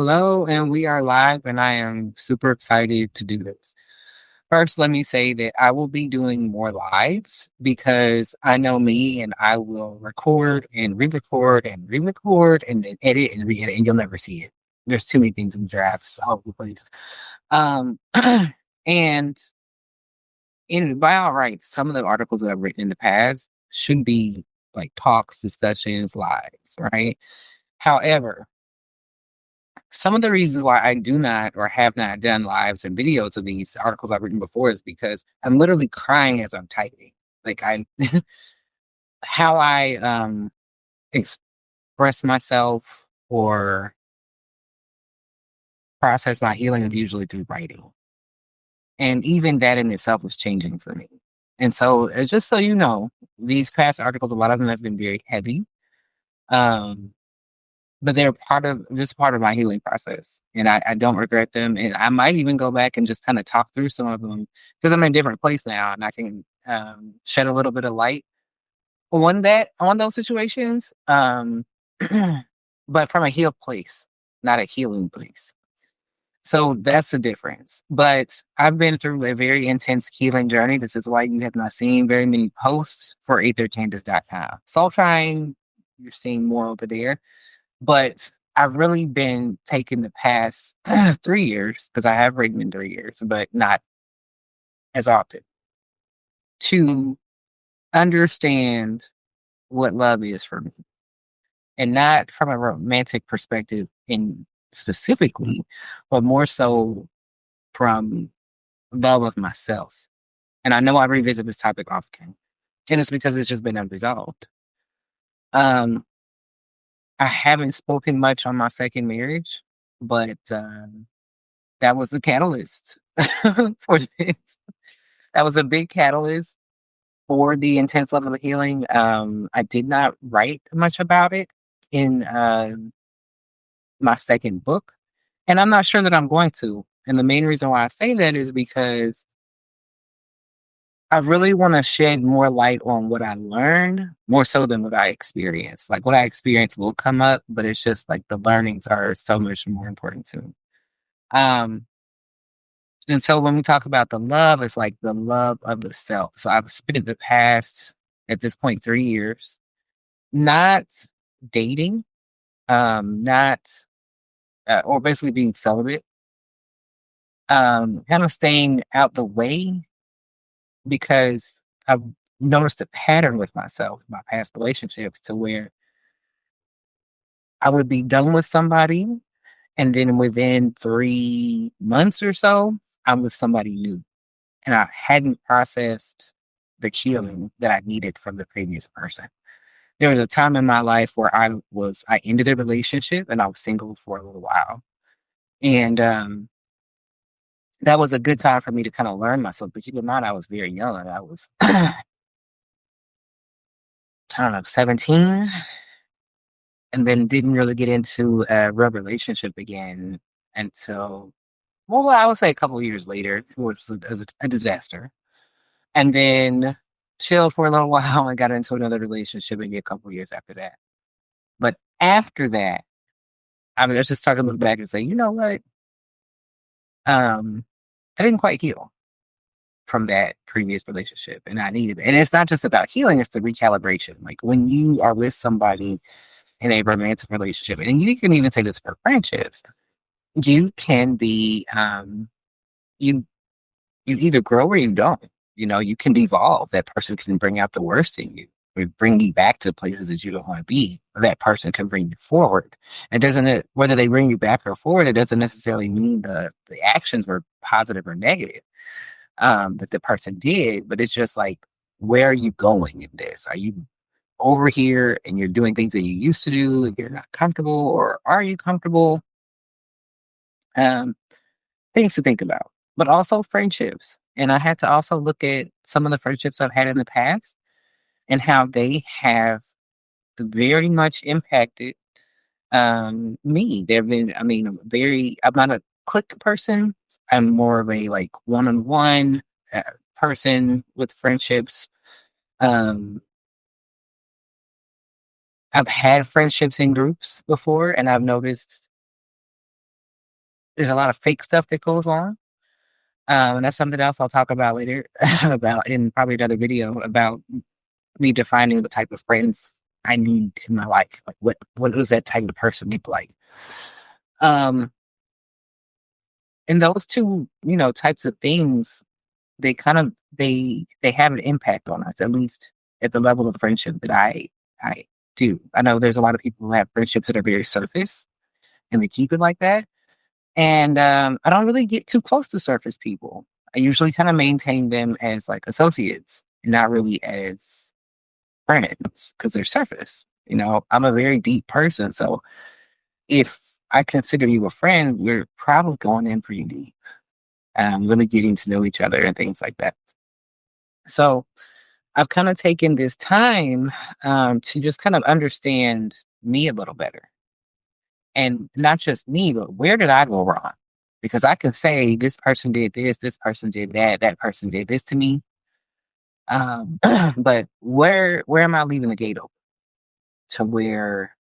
Hello, and we are live, and I am super excited to do this. First, let me say that I will be doing more lives because I know me and I will record and re-record and re-record and then edit and re-edit, and you'll never see it. There's too many things in drafts all over the place. Um, and by all rights, some of the articles that I've written in the past should be like talks, discussions, lives, right? However, some of the reasons why I do not or have not done lives and videos of these articles I've written before is because I'm literally crying as I'm typing. Like I how I express myself or process my healing is usually through writing. And even that in itself was changing for me. And so just so you know, these past articles, a lot of them have been very heavy. Um, but they're part of my healing process, and I don't regret them. And I might even go back and just kind of talk through some of them because I'm in a different place now, and I can shed a little bit of light on those situations. But from a healed place, not a healing place. So that's the difference. But I've been through a very intense healing journey. This is why you have not seen very many posts for AetherCandace.com. Soul trying, you're seeing more over there. But I've really been taking the past 3 years, because I have written in 3 years, but not as often, to understand what love is for me. And not from a romantic perspective in specifically, but more so from love of myself. And I know I revisit this topic often. And it's because it's just been unresolved. Um, I haven't spoken much on my second marriage, but that was the catalyst for this. That was a big catalyst for the intense level of healing. I did not write much about it in my second book, and I'm not sure that I'm going to. And the main reason why I say that is because I really want to shed more light on what I learned more so than what I experienced. Like what I experienced will come up, but it's just like the learnings are so much more important to me. Um, And so when we talk about the love, it's like the love of the self. So I've spent the past, at this point, 3 years, not dating, not, or basically being celibate, kind of staying out the way because I've noticed a pattern with myself, my past relationships, to where I would be done with somebody, and then within 3 months or so, I'm with somebody new. And I hadn't processed the healing that I needed from the previous person. There was a time in my life where I ended a relationship and I was single for a little while. And that was a good time for me to kind of learn myself. But keep in mind, I was very young. I was, I don't know, 17, and then didn't really get into a real relationship again until, well, I would say a couple of years later, which was a disaster. And then chilled for a little while and got into another relationship maybe a couple years after that. But after that, I mean, let's just start to look back and say, you know what? I didn't quite heal from that previous relationship, and I needed it. And it's not just about healing; it's the recalibration. Like when you are with somebody in a romantic relationship, and you can even say this for friendships, you can be you you either grow or you don't. You know, you can devolve. That person can bring out the worst in you, or bring you back to places that you don't want to be. Or that person can bring you forward. It doesn't whether they bring you back or forward. It doesn't necessarily mean the actions were positive or negative that the person did. But it's just like, where are you going in this? Are you over here and you're doing things that you used to do and you're not comfortable, or are you comfortable? Um, Things to think about, but also friendships. And I had to also look at some of the friendships I've had in the past and how they have very much impacted me. There have been, I mean, I'm not a click person. I'm more of a like one on one person with friendships. Um, I've had friendships in groups before, and I've noticed there's a lot of fake stuff that goes on. And that's something else I'll talk about later about in probably another video about me defining the type of friends I need in my life. Like what does that type of person look like? Um, and those two, types of things, they kind of they have an impact on us, at least at the level of friendship that I do. I know there's a lot of people who have friendships that are very surface and they keep it like that. And I don't really get too close to surface people. I usually kind of maintain them as like associates, and not really as friends because they're surface. I'm a very deep person, so if I consider you a friend, we're probably going in pretty deep, really getting to know each other and things like that. So I've kind of taken this time to just kind of understand me a little better. And not just me, but where did I go wrong? Because I can say this person did this person did that, that person did this to me. But where am I leaving the gate open to where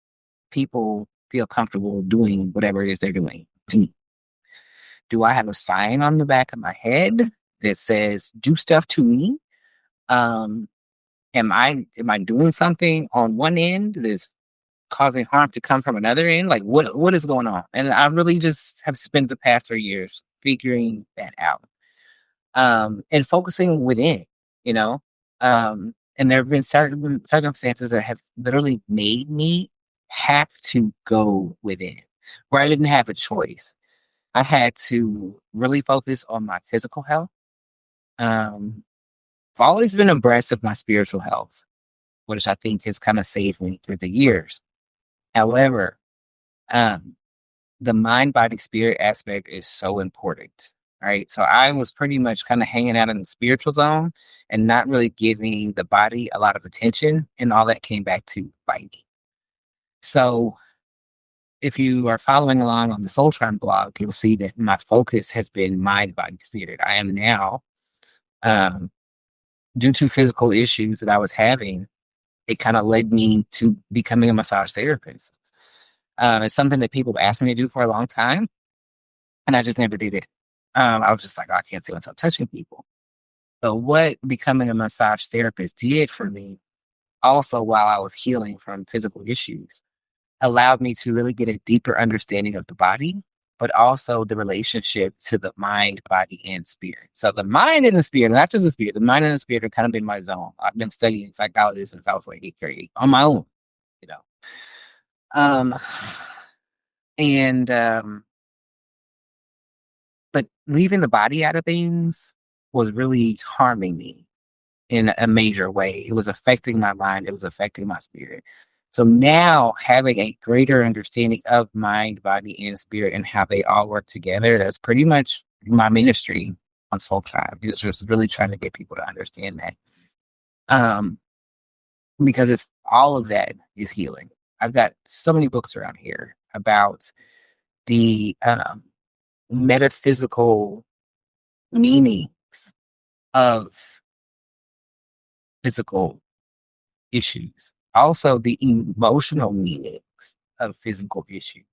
people feel comfortable doing whatever it is they're doing to me? Do I have a sign on the back of my head that says "Do stuff to me"? Um, am I doing something on one end that's causing harm to come from another end? Like what is going on? And I really just have spent the past 3 years figuring that out. And focusing within, you know. And there have been certain circumstances that have literally made me have to go within, where I didn't have a choice. I had to really focus on my physical health. Um, I've always been abreast of my spiritual health, which I think has kind of saved me through the years. However, um, the mind, body, spirit aspect is so important. Right. So I was pretty much kind of hanging out in the spiritual zone and not really giving the body a lot of attention. And all that came back to bite me. So if you are following along on the Soul Charm blog, you'll see that my focus has been mind, body, spirit. I am now, um, due to physical issues that I was having, it kind of led me to becoming a massage therapist. It's something that people have asked me to do for a long time, and I just never did it. I was just like, "Oh, I can't see myself touching people." But what becoming a massage therapist did for me, also while I was healing from physical issues, allowed me to really get a deeper understanding of the body, but also the relationship to the mind, body, and spirit. So the mind and the spirit, not just the spirit, the mind and the spirit have kind of been my zone. I've been studying psychology since I was like 8th grade on my own, you know. Um, and But leaving the body out of things was really harming me in a major way. It was affecting my mind, it was affecting my spirit. So now having a greater understanding of mind, body, and spirit and how they all work together, that's pretty much my ministry on Soul Tribe. It's just really trying to get people to understand that. Um, because it's all of that is healing. I've got so many books around here about the metaphysical meanings of physical issues, also the emotional meanings of physical issues.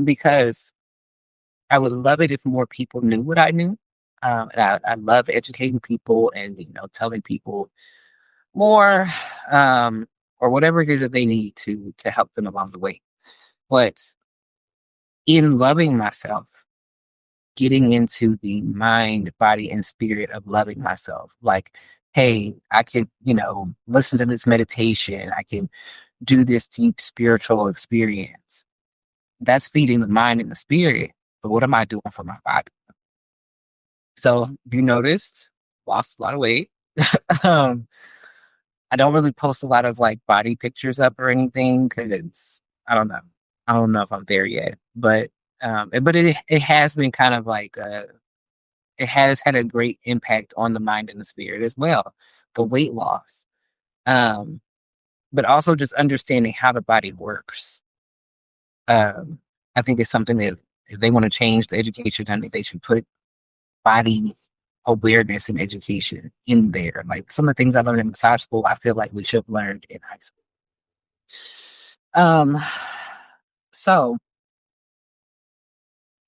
Because I would love it if more people knew what I knew. And I love educating people and telling people more, um, or whatever it is that they need to help them along the way. But in loving myself, getting into the mind, body, and spirit of loving myself. Like, hey, I could, listen to this meditation. I can do this deep spiritual experience. That's feeding the mind and the spirit. But what am I doing for my body? So you noticed, lost a lot of weight. um, I don't really post a lot of like body pictures up or anything because I don't know. I don't know if I'm there yet, but it has been kind of like it has had a great impact on the mind and the spirit as well. The weight loss, um, but also just understanding how the body works. Um, I think it's something that if they want to change the education, I think they should put body awareness and education in there. Like some of the things I learned in massage school, I feel like we should have learned in high school. Um, so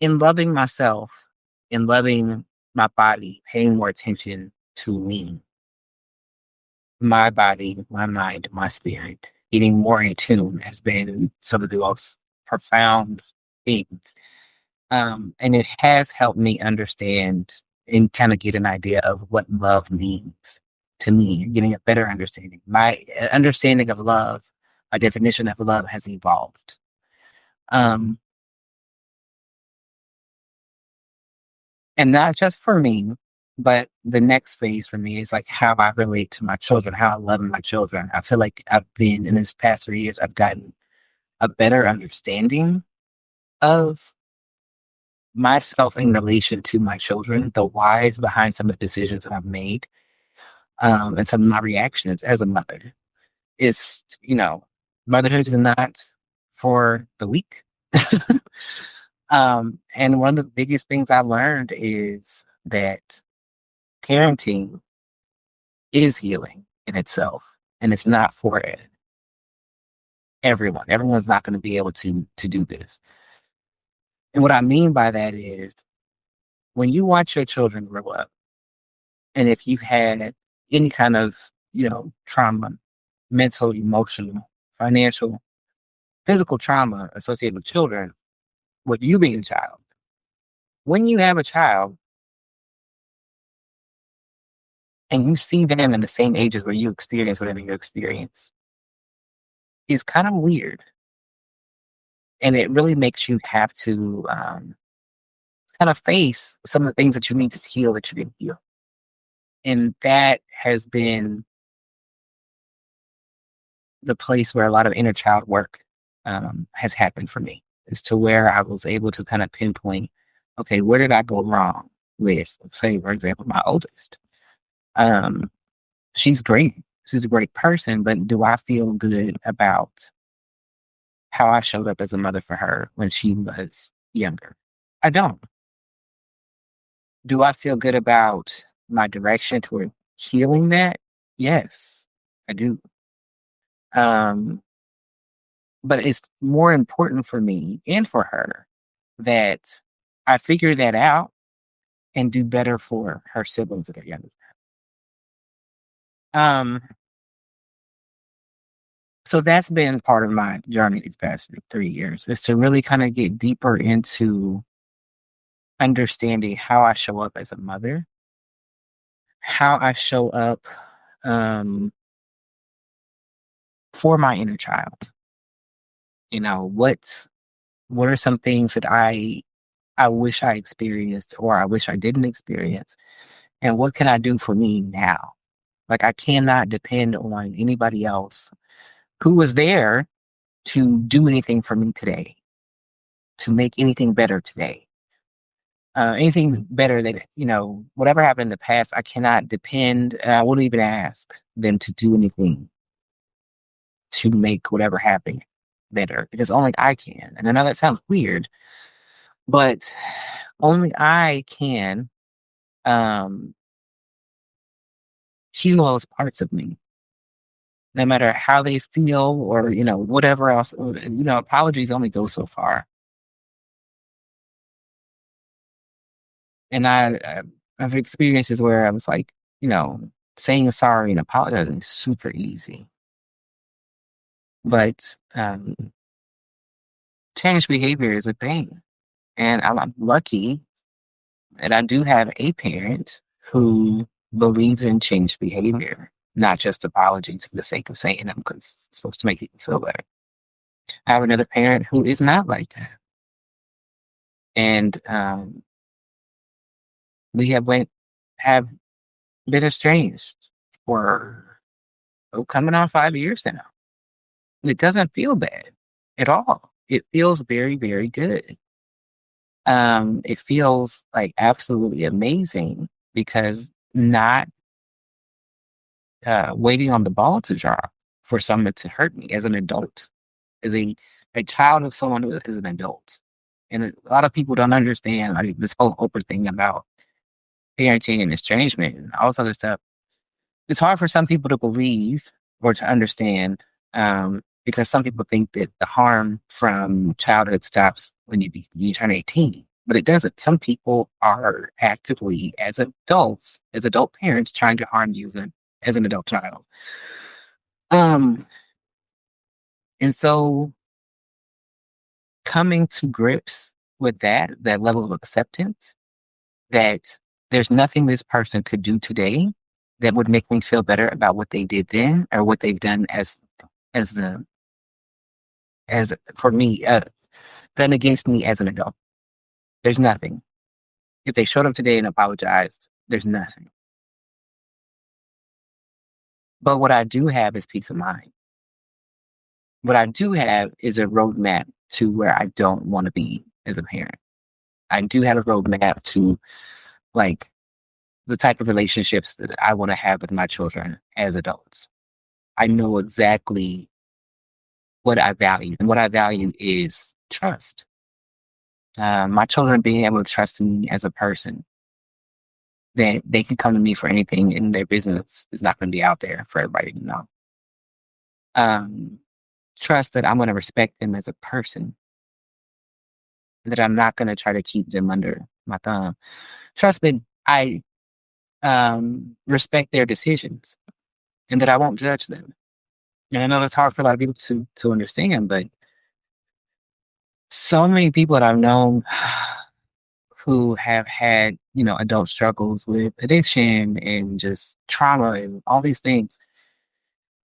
In loving myself, in loving my body, paying more attention to me, my body, my mind, my spirit, getting more in tune has been some of the most profound things. And it has helped me understand and kind of get an idea of what love means to me, getting a better understanding. My understanding of love, my definition of love has evolved. Um, and not just for me, but the next phase for me is like how I relate to my children, how I love my children. I feel like I've been in this past 3 years, I've gotten a better understanding of myself in relation to my children, the whys behind some of the decisions that I've made, and some of my reactions as a mother. It's, motherhood is not for the weak. And one of the biggest things I learned is that parenting is healing in itself, and it's not for everyone. Everyone's not going to be able to do this. And what I mean by that is when you watch your children grow up, and if you had any kind of, trauma, mental, emotional, financial, physical trauma associated with children, with you being a child, when you have a child and you see them in the same ages where you experience whatever you experience, it's kind of weird. And it really makes you have to kind of face some of the things that you need to heal that you didn't heal. And that has been the place where a lot of inner child work has happened for me, is to where I was able to kind of pinpoint, okay, where did I go wrong with, say, for example, my oldest? Um, she's great. She's a great person, but do I feel good about how I showed up as a mother for her when she was younger? I don't. Do I feel good about my direction toward healing that? Yes, I do. Um, but it's more important for me and for her that I figure that out and do better for her siblings that are younger. Um, so that's been part of my journey these past 3 years, is to really kind of get deeper into understanding how I show up as a mother, how I show up um, for my inner child. What are some things that I wish I experienced or I wish I didn't experience, and what can I do for me now? Like, I cannot depend on anybody else who was there to do anything for me today, to make anything better today. Anything better that, whatever happened in the past, I cannot depend, and I wouldn't even ask them to do anything to make whatever happened better, because only I can. And I know that sounds weird, but only I can um, heal those parts of me, no matter how they feel or, whatever else. Apologies only go so far. And I've experiences where I was like, saying sorry and apologizing is super easy. But change behavior is a thing. And I'm lucky that I do have a parent who believes in change behavior, not just apologies for the sake of saying them because it's supposed to make people feel better. I have another parent who is not like that. And we have been estranged for coming on 5 years now. And it doesn't feel bad at all. It feels very, very good. It feels like absolutely amazing because not waiting on the ball to drop for someone to hurt me as an adult, as a child of someone who is an adult. And a lot of people don't understand like this whole Oprah thing about parenting and estrangement and all this other stuff. It's hard for some people to believe or to understand because some people think that the harm from childhood stops when you turn 18. but it doesn't. Some people are actively, as adults, as adult parents, trying to harm you as an adult child. Um, and so coming to grips with that level of acceptance, that there's nothing this person could do today that would make me feel better about what they did then or what they've done as a as for me done against me as an adult. There's nothing. If they showed up today and apologized, there's nothing. But what I do have is peace of mind. What I do have is a roadmap to where I don't want to be as a parent. I do have a roadmap to like the type of relationships that I want to have with my children as adults. I know exactly what I value, and what I value is trust. My children being able to trust me as a person, that they can come to me for anything, and their business is not going to be out there for everybody to know. Um, Trust that I'm going to respect them as a person, that I'm not going to try to keep them under my thumb. Trust that I respect their decisions, and that I won't judge them. And I know that's hard for a lot of people to understand, but so many people that I've known who have had, adult struggles with addiction and just trauma and all these things,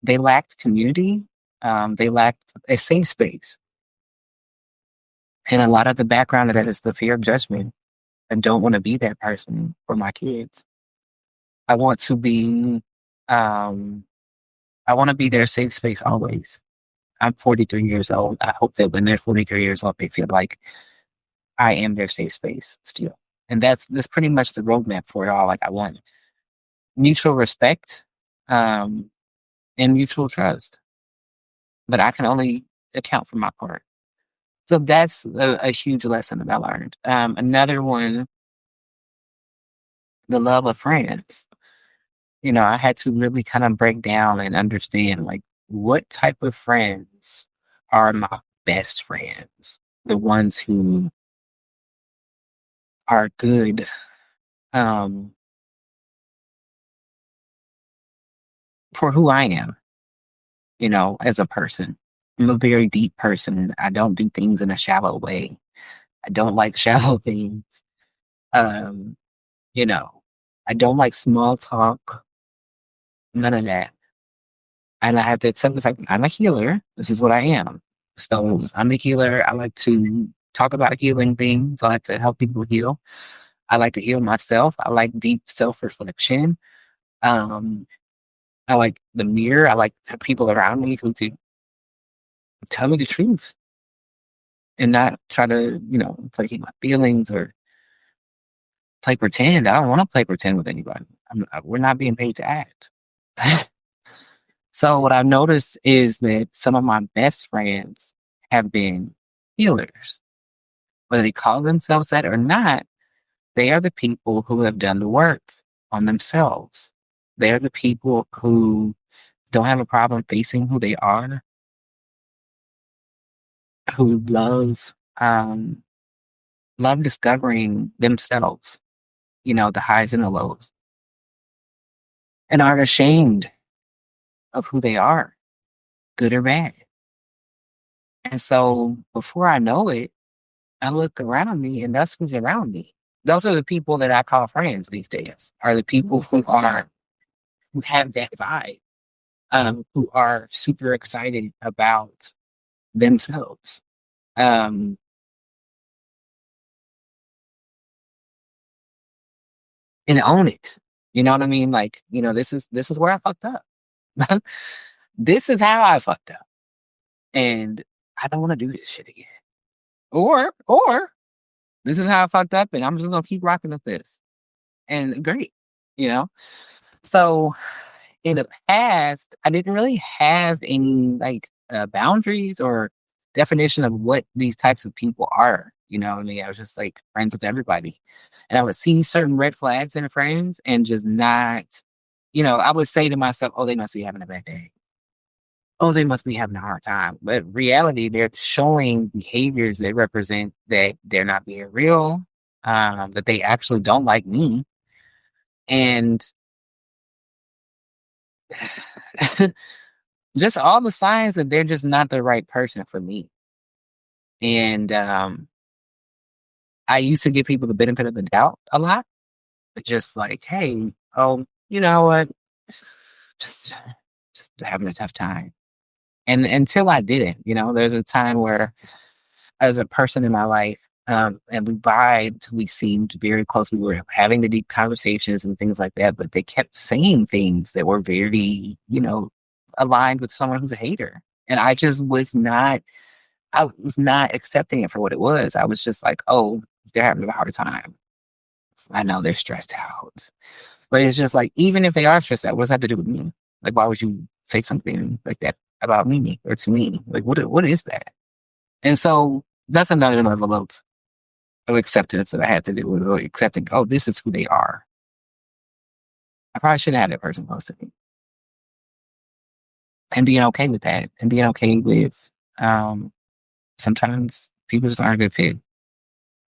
they lacked community. They lacked a safe space. And a lot of the background of that is the fear of judgment. I don't want to be that person for my kids. I want to be, um, I want to be their safe space always. I'm 43 years old. I hope that when they're 43 years old, they feel like I am their safe space still. And that's pretty much the roadmap for it all. Like I want mutual respect, um, and mutual trust. But I can only account for my part. So that's a huge lesson that I learned. Another one, the love of friends. I had to really kind of break down and understand like what type of friends are my best friends, the ones who are good um, for who I am, as a person. I'm a very deep person. I don't do things in a shallow way. I don't like shallow things. Um, you know, I don't like small talk, none of that. And I have to accept the fact that I'm a healer. This is what I am. So I'm a healer. I like to talk about healing things. I like to help people heal. I like to heal myself. I like deep self reflection. Um, I like the mirror. I like the people around me who could tell me the truth and not try to, placate my feelings or play pretend. I don't want to play pretend with anybody. We're not being paid to act. So what I've noticed is that some of my best friends have been healers. Whether they call themselves that or not, they are the people who have done the work on themselves. They're the people who don't have a problem facing who they are, who love discovering themselves, the highs and the lows, and aren't ashamed of who they are, good or bad. And so before I know it, I look around me and that's who's around me. Those are the people that I call friends these days, are the people who have that vibe, who are super excited about themselves. Um, and own it. You know what I mean? Like, this is where I fucked up. This is how I fucked up. And I don't want to do this shit again. Or this is how I fucked up and I'm just gonna keep rocking with this. And great, you know? So in the past, I didn't really have any like boundaries or definition of what these types of people are. You know what I mean? I was just like friends with everybody. And I would see certain red flags in friends and just not, I would say to myself, oh, they must be having a bad day. Oh, they must be having a hard time. But reality, they're showing behaviors that represent that they're not being real. that they actually don't like me, and just all the signs that they're just not the right person for me. And I used to give people the benefit of the doubt a lot, but just like, hey, oh, you know what? Just just having a tough time. And until I didn't, there's a time where as a person in my life, and we vibed, we seemed very close. We were having the deep conversations and things like that, but they kept saying things that were very, aligned with someone who's a hater. And I was not accepting it for what it was. I was just like, oh, they're having a hard time. I know they're stressed out. But it's just like, even if they are stressed out, what does that have to do with me? Like, why would you say something like that about me or to me? Like, what is that? And so that's another level of acceptance that I had to do with really accepting, oh, this is who they are. I probably shouldn't have that person close to me. And being okay with that and being okay with sometimes people just aren't a good fit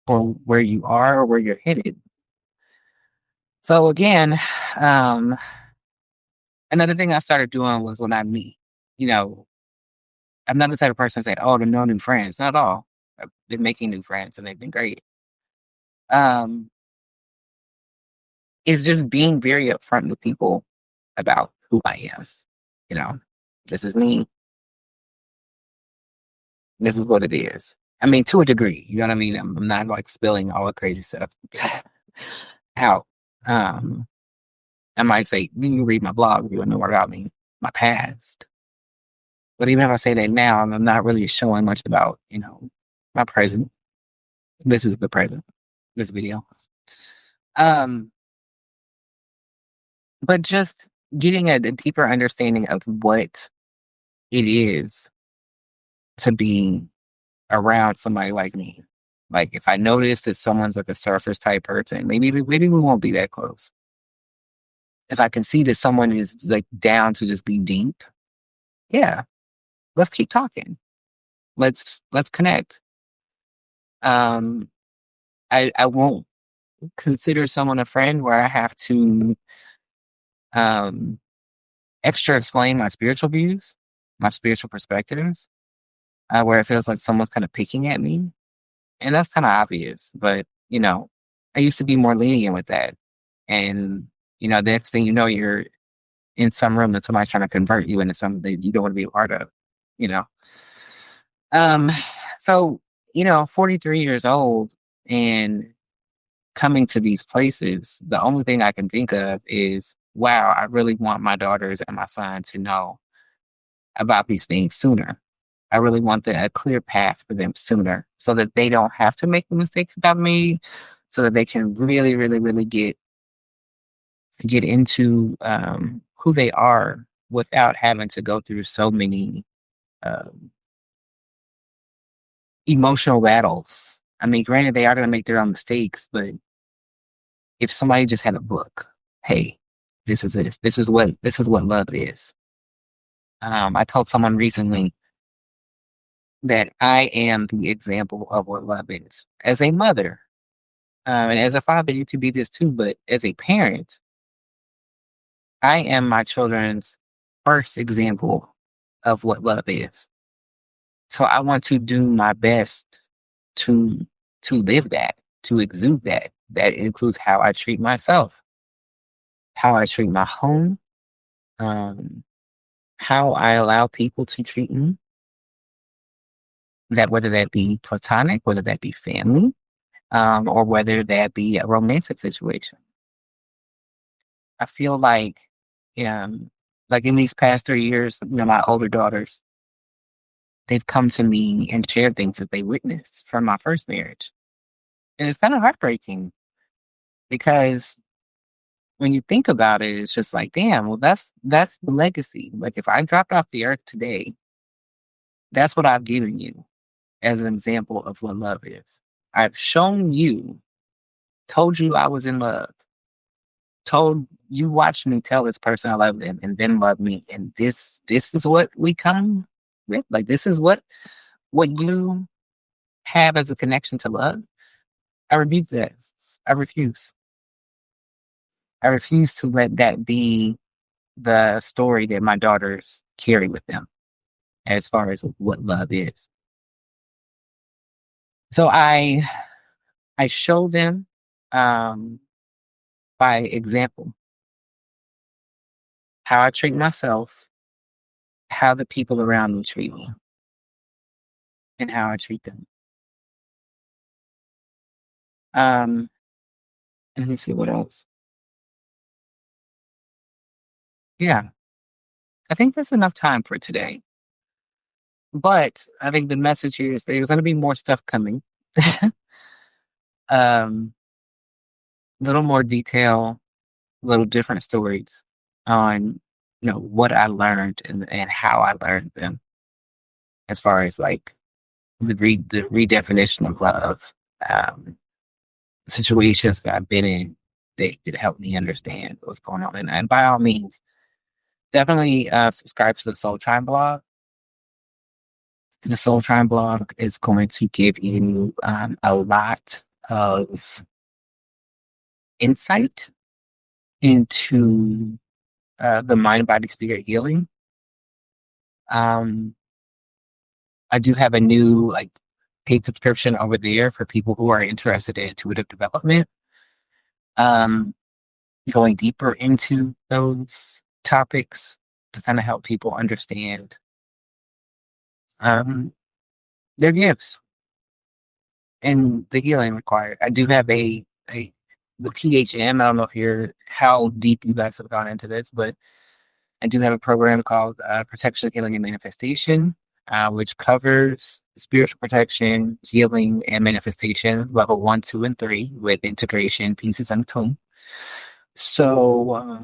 or where you are or where you're headed. So again, um, another thing I started doing was when I meet, you know, I'm not the type of person to say, oh, to know new friends. Not at all. I've been making new friends and they've been great. Um, it's just being very upfront with people about who I am. You know, this is me. This is what it is. I mean, to a degree, you know what I mean? I'm not like spilling all the crazy stuff out. Um, I might say, you can read my blog, you will know more about me, my past. But even if I say that now, I'm not really showing much about, my present. This is the present, this video. Um, but just getting a deeper understanding of what it is to be around somebody like me. Like if I notice that someone's like a surface type person, maybe we won't be that close. If I can see that someone is like down to just be deep, yeah, let's keep talking. Let's connect. Um, I won't consider someone a friend where I have to um extra explain my spiritual views, my spiritual perspectives, where it feels like someone's kind of picking at me. And that's kind of obvious, but I used to be more lenient with that. And, the next thing you know, you're in some room and somebody's trying to convert you into something that you don't want to be a part of, you know? Um, so, 43 years old and coming to these places, the only thing I can think of is, wow, I really want my daughters and my son to know about these things sooner. I really want a clear path for them sooner so that they don't have to make the mistakes that I've made, so that they can really, really, really get into who they are without having to go through so many um, emotional battles. I mean, granted, they are going to make their own mistakes, but if somebody just had a book, hey, this is it. This is what love is. I told someone recently that I am the example of what love is. As a mother, and as a father, you could be this too, but as a parent, I am my children's first example of what love is. So I want to do my best to to live that, to exude that. That includes how I treat myself, how I treat my home, um, how I allow people to treat me. That whether that be platonic, whether that be family, or whether that be a romantic situation. I feel um, like in these past 3 years, my older daughters, they've come to me and shared things that they witnessed from my first marriage. And it's kind of heartbreaking because when you think about it, it's just like, damn, well, that's the legacy. Like if I dropped off the earth today, that's what I've given you as an example of what love is. I've shown you, told you I was in love, told you watched me tell this person I love them and then love me. And this is what we come with. Like this is what you have as a connection to love. I rebuke that. I refuse. I refuse to let that be the story that my daughters carry with them as far as what love is. So I show them um, by example how I treat myself, how the people around me treat me, and how I treat them. Um, Let me see what else. Yeah, I think that's enough time for today. But I think the message here is there's going to be more stuff coming. um, little more detail, little different stories on what I learned and how I learned them, as far as like the redefinition of love, um, situations that I've been in that helped me understand what's going on. And by all means, definitely subscribe to the Soul Tribe blog. The Soul Tribe blog is going to give you a lot of insight into the mind, body, spirit healing. Um, I do have a new like paid subscription over there for people who are interested in intuitive development. Um, Going deeper into those topics to kind of help people understand um, their gifts and the healing required. I do have a the PHM. I don't know if you're how deep you guys have gone into this, but I do have a program called Protection, Healing, and Manifestation, which covers spiritual protection, healing, and manifestation, level 1, 2, and 3, with integration, pieces, and tone. So,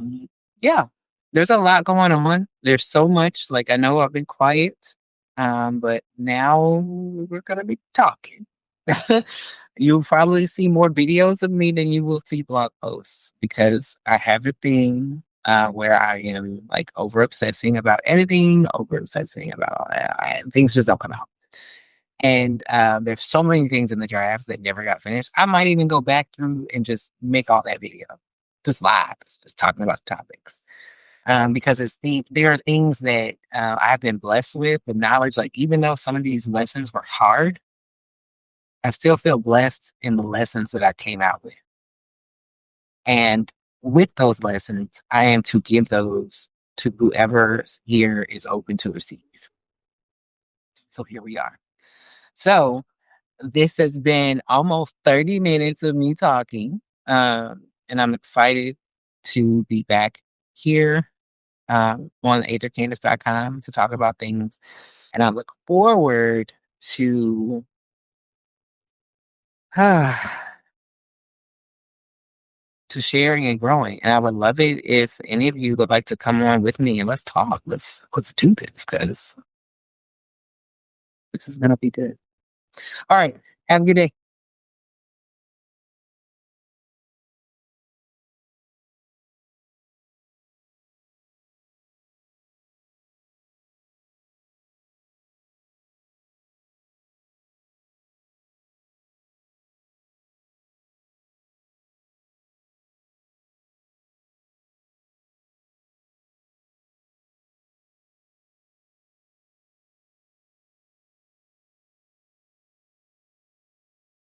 yeah, there's a lot going on. There's so much. Like, I know I've been quiet, but now we're going to be talking. You'll probably see more videos of me than you will see blog posts because I have a thing where I am like over obsessing about editing, over obsessing about all that, and things just don't come out. And there's so many things in the drafts that never got finished. I might even go back through and just make all that video, just live, just talking about the topics. Because there are things that I've been blessed with, the knowledge. Like even though some of these lessons were hard, I still feel blessed in the lessons that I came out with. And with those lessons, I am to give those to whoever's ear is open to receive. So here we are. So this has been almost 30 minutes of me talking. And I'm excited to be back here on aethercandace.com to talk about things. And I look forward to to sharing and growing. And I would love it if any of you would like to come on with me and let's talk. Let's do this because this is gonna be good. All right. Have a good day.